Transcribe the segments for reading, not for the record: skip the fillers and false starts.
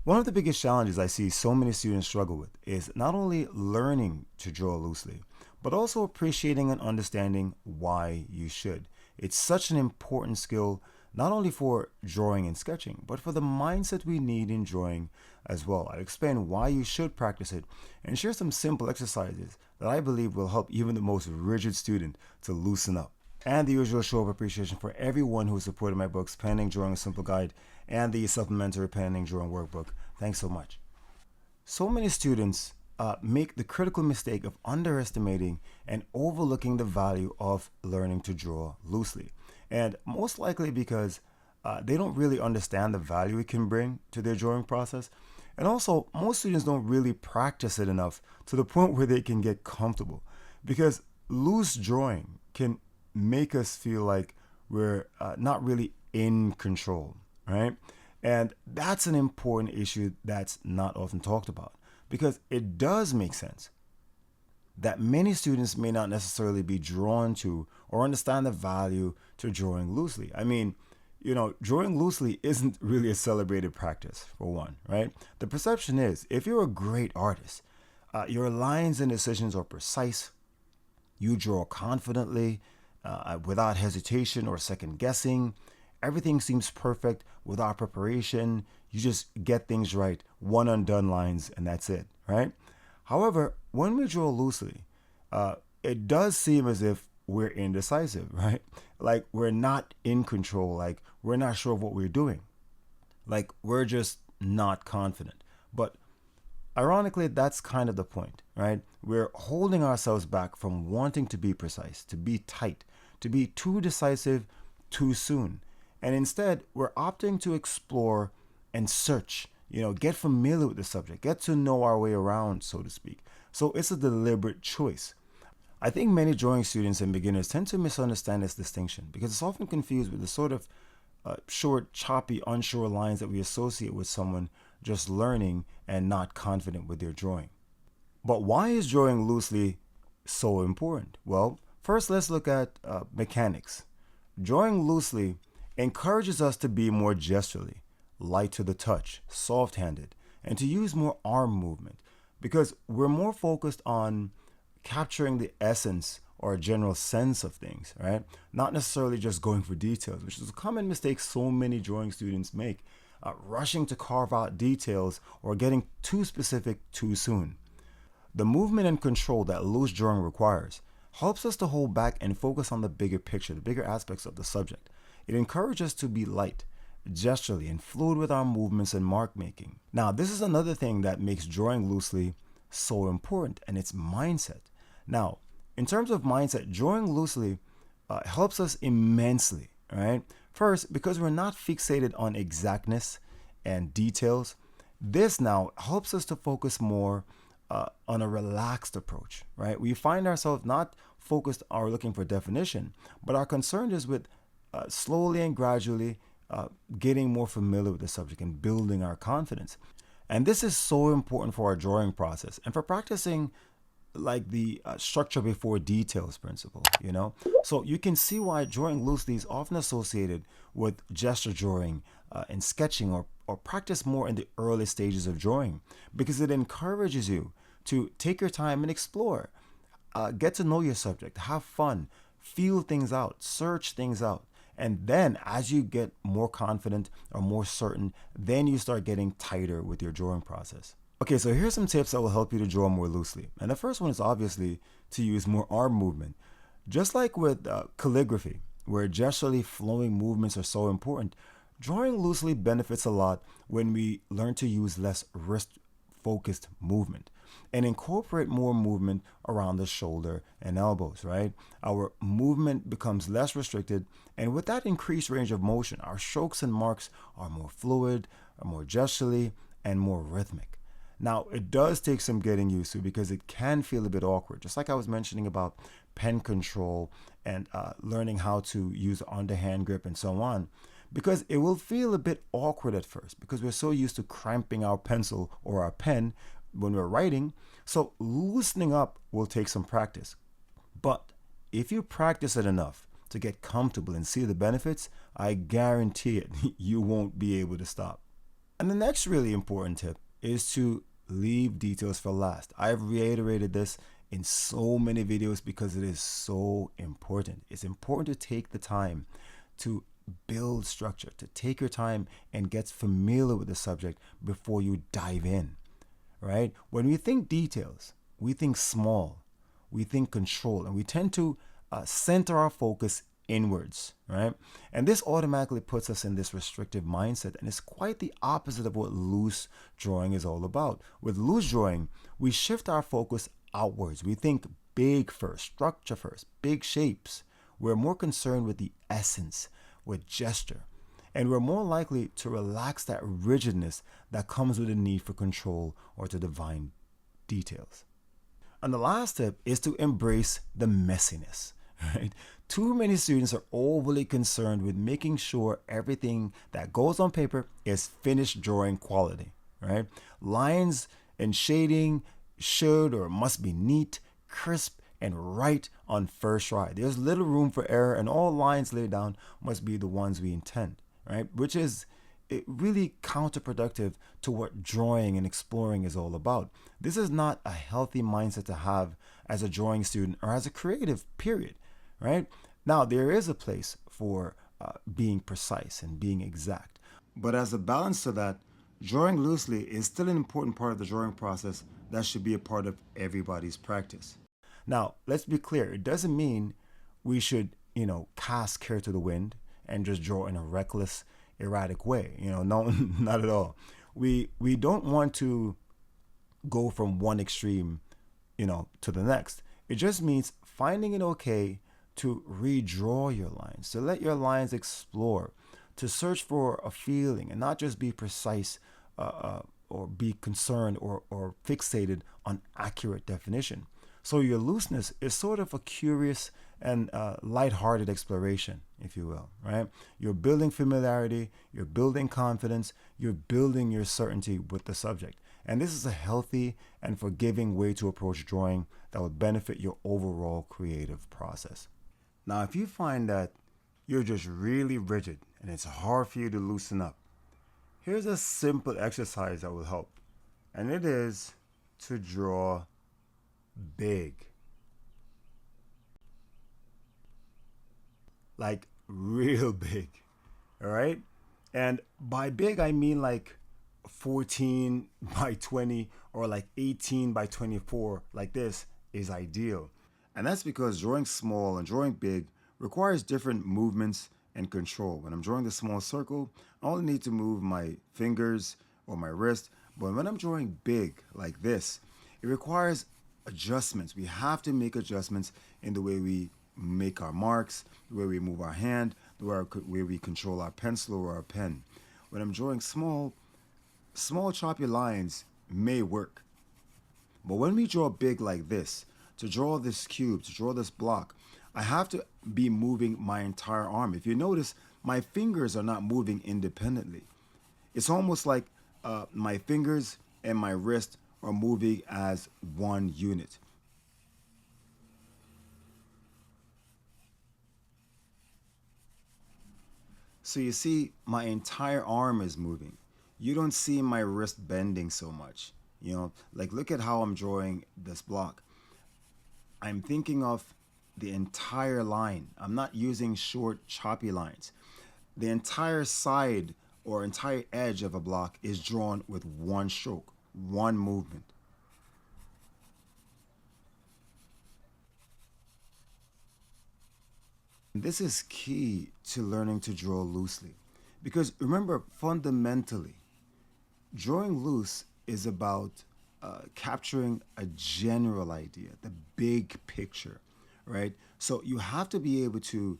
One of the biggest challenges I see so many students struggle with is not only learning to draw loosely, but also appreciating and understanding why you should. It's such an important skill, not only for drawing and sketching, but for the mindset we need in drawing as well. I'll explain why you should practice it and share some simple exercises that I believe will help even the most rigid student to loosen up. And the usual show of appreciation for everyone who supported my books, Pen and Drawing a Simple Guide, and the supplementary Pen and Drawing Workbook. Thanks so much. So many students make the critical mistake of underestimating and overlooking the value of learning to draw loosely. And most likely because they don't really understand the value it can bring to their drawing process. And also, most students don't really practice it enough to the point where they can get comfortable. Because loose drawing can make us feel like we're not really in control, right? And that's an important issue that's not often talked about, because it does make sense that many students may not necessarily be drawn to or understand the value to drawing loosely. I mean, drawing loosely isn't really a celebrated practice, for one, right? The perception is if you're a great artist, your lines and decisions are precise, you draw confidently, without hesitation or second guessing. Everything seems perfect without preparation. You just get things right, one undone lines, and that's it, right? However, when we draw loosely, it does seem as if we're indecisive, right? Like we're not in control, like we're not sure of what we're doing, like we're just not confident. But ironically, that's kind of the point, right? We're holding ourselves back from wanting to be precise, to be tight, to be too decisive too soon. And instead, we're opting to explore and search, get familiar with the subject, get to know our way around, so to speak. So it's a deliberate choice. I think many drawing students and beginners tend to misunderstand this distinction because it's often confused with the sort of short, choppy, unsure lines that we associate with someone just learning and not confident with their drawing. But why is drawing loosely so important? Well, first let's look at mechanics. Drawing loosely encourages us to be more gesturally, light to the touch, soft-handed, and to use more arm movement because we're more focused on capturing the essence or a general sense of things, right? Not necessarily just going for details, which is a common mistake so many drawing students make, rushing to carve out details or getting too specific too soon. The movement and control that loose drawing requires helps us to hold back and focus on the bigger picture, the bigger aspects of the subject. It encourages us to be light, gesturally, and fluid with our movements and mark making. Now, this is another thing that makes drawing loosely so important, and it's mindset. Now, in terms of mindset, drawing loosely helps us immensely, right? First, because we're not fixated on exactness and details, this now helps us to focus more on a relaxed approach, right? We find ourselves not focused or looking for definition, but our concern is with slowly and gradually getting more familiar with the subject and building our confidence. And this is so important for our drawing process and for practicing like the structure before details principle, So you can see why drawing loosely is often associated with gesture drawing and sketching or practice more in the early stages of drawing because it encourages you to take your time and explore, get to know your subject, have fun, feel things out, search things out. And then as you get more confident or more certain, then you start getting tighter with your drawing process. Okay, so here's some tips that will help you to draw more loosely. And the first one is obviously to use more arm movement. Just like with calligraphy, where gesturally flowing movements are so important, drawing loosely benefits a lot when we learn to use less wrist-focused movement and incorporate more movement around the shoulder and elbows, right? Our movement becomes less restricted, and with that increased range of motion, our strokes and marks are more fluid, are more gesturally, and more rhythmic. Now, it does take some getting used to because it can feel a bit awkward, just like I was mentioning about pen control and learning how to use underhand grip and so on, because it will feel a bit awkward at first because we're so used to cramping our pencil or our pen when we're writing. So loosening up will take some practice. But if you practice it enough to get comfortable and see the benefits, I guarantee it, you won't be able to stop. And the next really important tip is to leave details for last. I've reiterated this in so many videos because it is so important. It's important to take the time to build structure, to take your time and get familiar with the subject before you dive in, right? When we think details, we think small, we think control, and we tend to center our focus inwards, right? And this automatically puts us in this restrictive mindset, and it's quite the opposite of what loose drawing is all about. With loose drawing, we shift our focus outwards. We think big first, structure first, big shapes. We're more concerned with the essence, with gesture, and we're more likely to relax that rigidness that comes with the need for control or to divine details. And the last tip is to embrace the messiness, right? Too many students are overly concerned with making sure everything that goes on paper is finished drawing quality, right? Lines and shading should or must be neat, crisp, and right on first try. There's little room for error, and all lines laid down must be the ones we intend, right? Which is really counterproductive to what drawing and exploring is all about. This is not a healthy mindset to have as a drawing student or as a creative, period, right? Now, there is a place for being precise and being exact, but as a balance to that, drawing loosely is still an important part of the drawing process that should be a part of everybody's practice. Now, let's be clear. It doesn't mean we should, cast care to the wind and just draw in a reckless, erratic way. No, not at all. We don't want to go from one extreme, to the next. It just means finding it okay to redraw your lines, to let your lines explore, to search for a feeling and not just be precise or be concerned or fixated on accurate definition. So your looseness is sort of a curious and lighthearted exploration, if you will, right? You're building familiarity, you're building confidence, you're building your certainty with the subject. And this is a healthy and forgiving way to approach drawing that will benefit your overall creative process. Now, if you find that you're just really rigid and it's hard for you to loosen up, here's a simple exercise that will help. And it is to draw big. Like real big. All right? And by big, I mean like 14 by 20 or like 18 by 24, like this is ideal. And that's because drawing small and drawing big requires different movements and control. When I'm drawing the small circle, I only need to move my fingers or my wrist. But when I'm drawing big like this, it requires adjustments. We have to make adjustments in the way we make our marks, the way we move our hand, the way we control our pencil or our pen. When I'm drawing small choppy lines may work. But when we draw big like this, to draw this cube, to draw this block, I have to be moving my entire arm. If you notice, my fingers are not moving independently. It's almost like my fingers and my wrist are moving as one unit. So you see, my entire arm is moving. You don't see my wrist bending so much. Like look at how I'm drawing this block. I'm thinking of the entire line. I'm not using short, choppy lines. The entire side or entire edge of a block is drawn with one stroke, one movement. This is key to learning to draw loosely. Because remember, fundamentally, drawing loose is about capturing a general idea, the big picture, right? So you have to be able to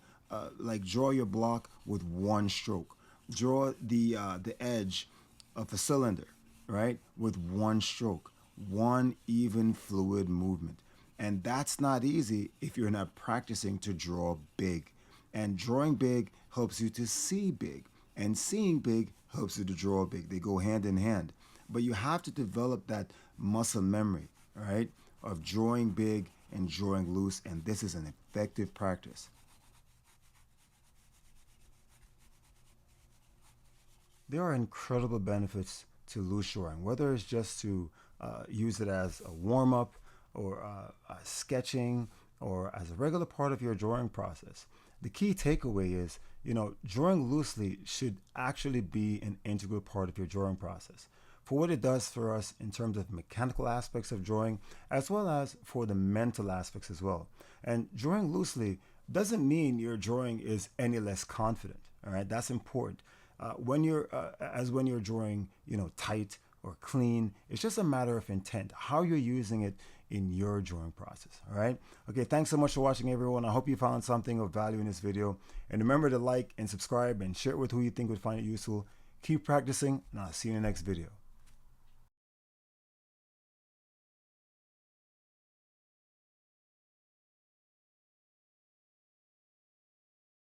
draw your block with one stroke. Draw the edge of a cylinder, right, with one stroke, one even fluid movement. And that's not easy if you're not practicing to draw big. And drawing big helps you to see big. And seeing big helps you to draw big. They go hand in hand. But you have to develop that muscle memory, right, of drawing big and drawing loose. And this is an effective practice. there are incredible benefits to loose drawing, whether it's just to use it as a warm up or sketching or as a regular part of your drawing process. The key takeaway is, drawing loosely should actually be an integral part of your drawing process for what it does for us in terms of mechanical aspects of drawing, as well as for the mental aspects as well. And drawing loosely doesn't mean your drawing is any less confident. All right, that's important. When you're drawing, tight or clean, it's just a matter of intent, how you're using it in your drawing process. All right. Okay. Thanks so much for watching, everyone. I hope you found something of value in this video. And remember to like and subscribe and share it with who you think would find it useful. Keep practicing, and I'll see you in the next video.